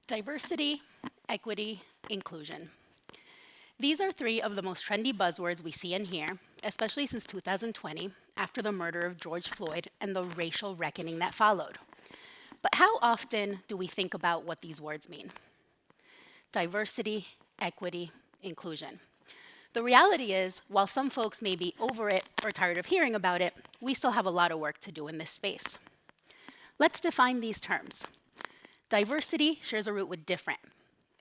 Diversity, equity, inclusion. These are three of the most trendy buzzwords we see and hear, especially since 2020, after the murder of George Floyd and the racial reckoning that followed. But how often do we think about what these words mean? Diversity, equity, inclusion. The reality is, while some folks may be over it or tired of hearing about it, we still have a lot of work to do in this space. Let's define these terms. Diversity shares a root with different.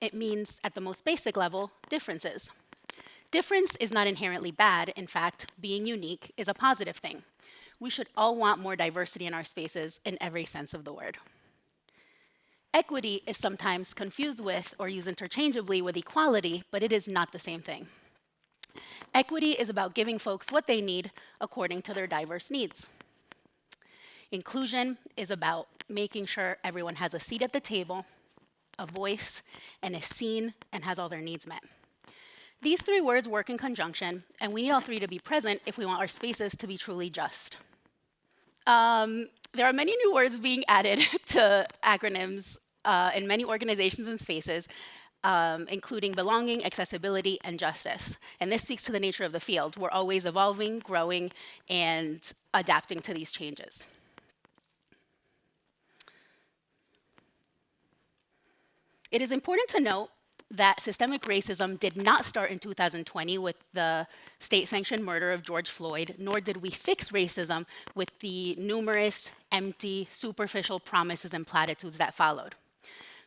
It means, at the most basic level, differences. Difference is not inherently bad. In fact, being unique is a positive thing. We should all want more diversity in our spaces in every sense of the word. Equity is sometimes confused with or used interchangeably with equality, but it is not the same thing. Equity is about giving folks what they need according to their diverse needs. Inclusion is about making sure everyone has a seat at the table, a voice, and is seen and has all their needs met. These three words work in conjunction, and we need all three to be present if we want our spaces to be truly just. There are many new words being added to acronyms in many organizations and spaces, including belonging, accessibility, and justice. And this speaks to the nature of the field. We're always evolving, growing, and adapting to these changes. It is important to note that systemic racism did not start in 2020 with the state-sanctioned murder of George Floyd, nor did we fix racism with the numerous, empty, superficial promises and platitudes that followed.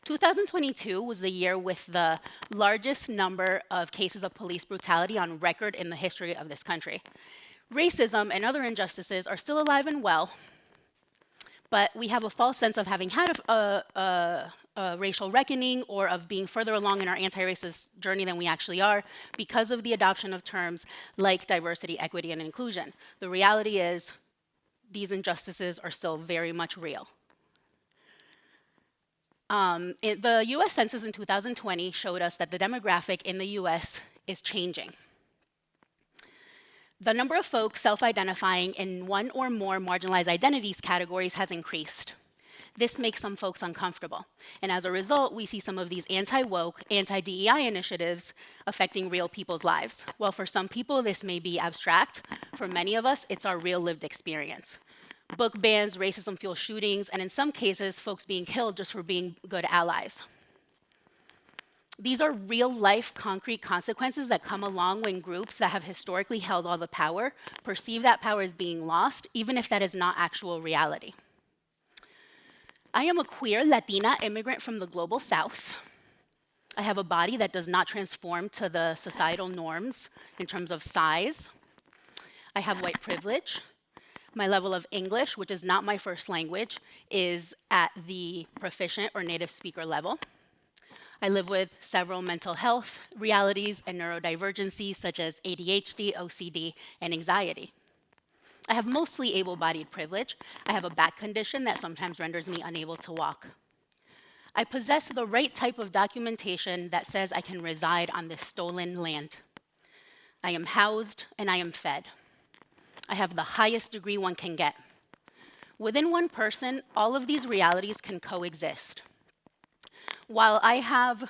2022 was the year with the largest number of cases of police brutality on record in the history of this country. Racism and other injustices are still alive and well, but we have a false sense of having had a racial reckoning or of being further along in our anti-racist journey than we actually are because of the adoption of terms like diversity, equity, and inclusion. The reality is these injustices are still very much real. The US Census in 2020 showed us that the demographic in the US is changing. The number of folks self-identifying in one or more marginalized identities categories has increased. This makes some folks uncomfortable. And as a result, we see some of these anti-woke, anti-DEI initiatives affecting real people's lives. Well, for some people, this may be abstract. For many of us, it's our real lived experience. Book bans, racism-fueled shootings, and in some cases, folks being killed just for being good allies. These are real-life, concrete consequences that come along when groups that have historically held all the power perceive that power as being lost, even if that is not actual reality. I am a queer Latina immigrant from the global South. I have a body that does not transform to the societal norms in terms of size. I have white privilege. My level of English, which is not my first language, is at the proficient or native speaker level. I live with several mental health realities and neurodivergencies such as ADHD, OCD, and anxiety. I have mostly able-bodied privilege. I have a back condition that sometimes renders me unable to walk. I possess the right type of documentation that says I can reside on this stolen land. I am housed and I am fed. I have the highest degree one can get. Within one person, all of these realities can coexist. While I have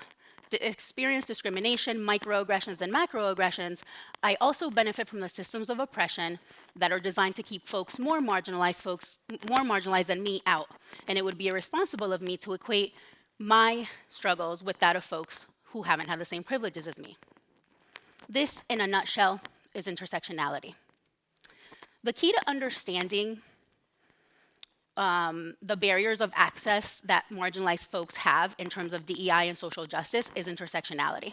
experienced discrimination, microaggressions, and macroaggressions, I also benefit from the systems of oppression that are designed to keep folks more marginalized than me out. And it would be irresponsible of me to equate my struggles with that of folks who haven't had the same privileges as me. This, in a nutshell, is intersectionality. The key to understanding the barriers of access that marginalized folks have in terms of DEI and social justice is intersectionality.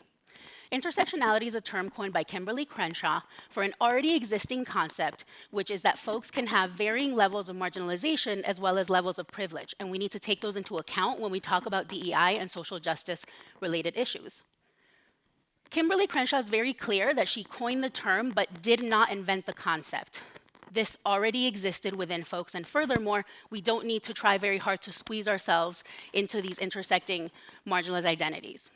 Intersectionality is a term coined by Kimberly Crenshaw for an already existing concept, which is that folks can have varying levels of marginalization as well as levels of privilege, and we need to take those into account when we talk about DEI and social justice-related issues. Kimberly Crenshaw is very clear that she coined the term but did not invent the concept. This already existed within folks, and furthermore, we don't need to try very hard to squeeze ourselves into these intersecting marginalized identities.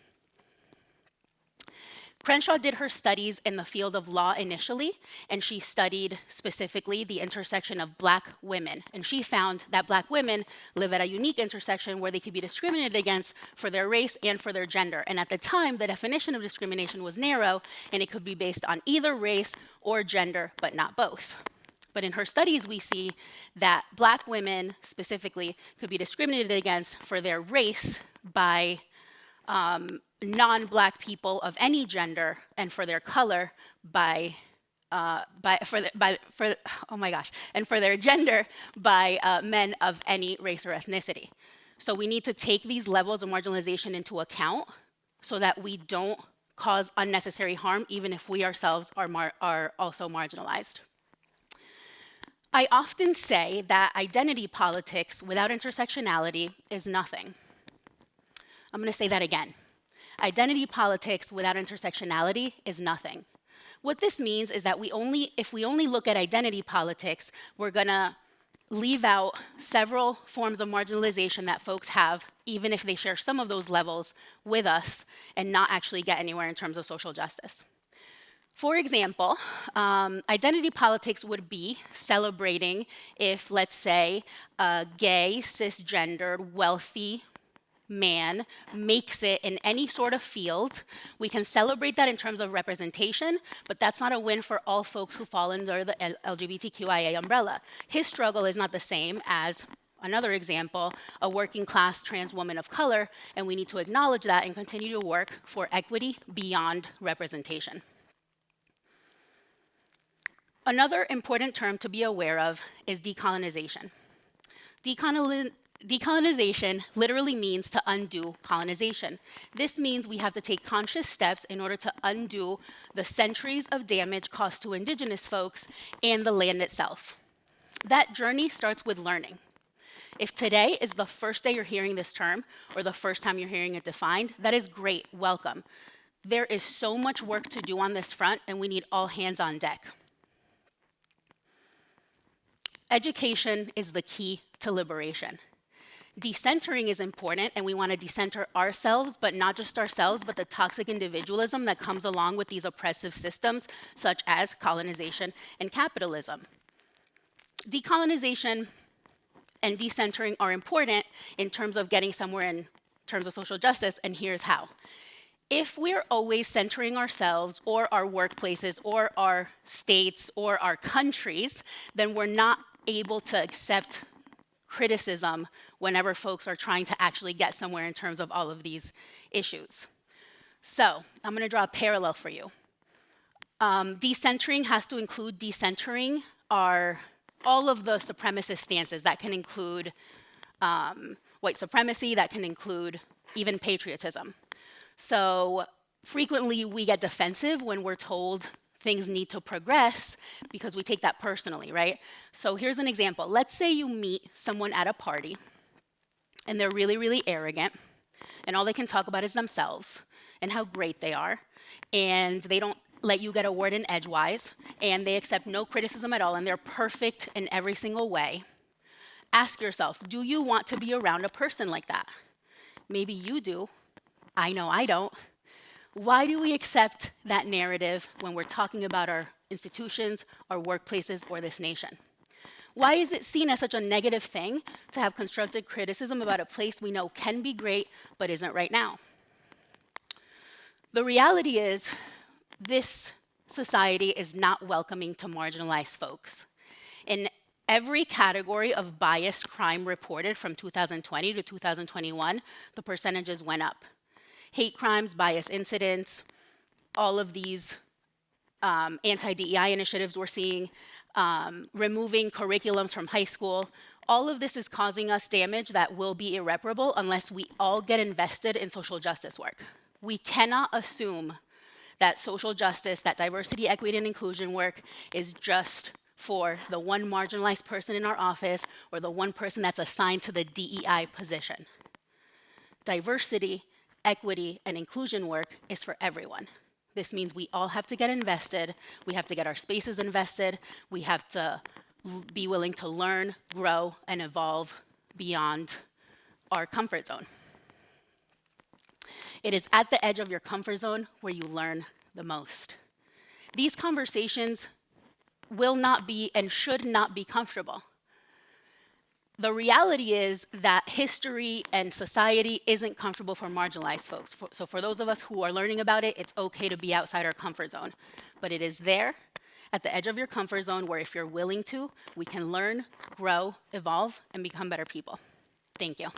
Crenshaw did her studies in the field of law initially, and she studied specifically the intersection of Black women. And she found that Black women live at a unique intersection where they could be discriminated against for their race and for their gender. And at the time, the definition of discrimination was narrow, and it could be based on either race or gender, but not both. But in her studies, we see that Black women specifically could be discriminated against for their race by non-Black people of any gender, and for their color and for their gender by men of any race or ethnicity. So we need to take these levels of marginalization into account so that we don't cause unnecessary harm, even if we ourselves are also marginalized. I often say that identity politics without intersectionality is nothing. I'm going to say that again. Identity politics without intersectionality is nothing. What this means is that if we only look at identity politics, we're going to leave out several forms of marginalization that folks have, even if they share some of those levels with us, and not actually get anywhere in terms of social justice. For example, identity politics would be celebrating if, let's say, a gay, cisgendered, wealthy man makes it in any sort of field. We can celebrate that in terms of representation, but that's not a win for all folks who fall under the LGBTQIA umbrella. His struggle is not the same as, another example, a working class trans woman of color, and we need to acknowledge that and continue to work for equity beyond representation. Another important term to be aware of is decolonization. Decolonization literally means to undo colonization. This means we have to take conscious steps in order to undo the centuries of damage caused to Indigenous folks and the land itself. That journey starts with learning. If today is the first day you're hearing this term, or the first time you're hearing it defined, that is great, welcome. There is so much work to do on this front, and we need all hands on deck. Education is the key to liberation. Decentering is important, and we want to decenter ourselves, but not just ourselves, but the toxic individualism that comes along with these oppressive systems, such as colonization and capitalism. Decolonization and decentering are important in terms of getting somewhere in terms of social justice, and here's how. If we're always centering ourselves or our workplaces or our states or our countries, then we're not able to accept criticism whenever folks are trying to actually get somewhere in terms of all of these issues. So I'm going to draw a parallel for you. Decentering has to include decentering all of the supremacist stances. That can include white supremacy, that can include even patriotism. So frequently we get defensive when we're told things need to progress because we take that personally, right? So here's an example. Let's say you meet someone at a party and they're really, really arrogant, and all they can talk about is themselves and how great they are, and they don't let you get a word in edgewise, and they accept no criticism at all, and they're perfect in every single way. Ask yourself, do you want to be around a person like that? Maybe you do. I know I don't. Why do we accept that narrative when we're talking about our institutions, our workplaces, or this nation? Why is it seen as such a negative thing to have constructive criticism about a place we know can be great but isn't right now? The reality is, this society is not welcoming to marginalized folks. In every category of biased crime reported from 2020 to 2021, the percentages went up. Hate crimes, bias incidents, all of these anti-DEI initiatives we're seeing, removing curriculums from high school, all of this is causing us damage that will be irreparable unless we all get invested in social justice work. We cannot assume that social justice, that diversity, equity, and inclusion work is just for the one marginalized person in our office or the one person that's assigned to the DEI position. Diversity, equity, and inclusion work is for everyone. This means we all have to get invested, we have to get our spaces invested, we have to be willing to learn, grow, and evolve beyond our comfort zone. It is at the edge of your comfort zone where you learn the most. These conversations will not be and should not be comfortable. The reality is that history and society isn't comfortable for marginalized folks. So for those of us who are learning about it, it's okay to be outside our comfort zone. But it is there at the edge of your comfort zone where if you're willing to, we can learn, grow, evolve, and become better people. Thank you.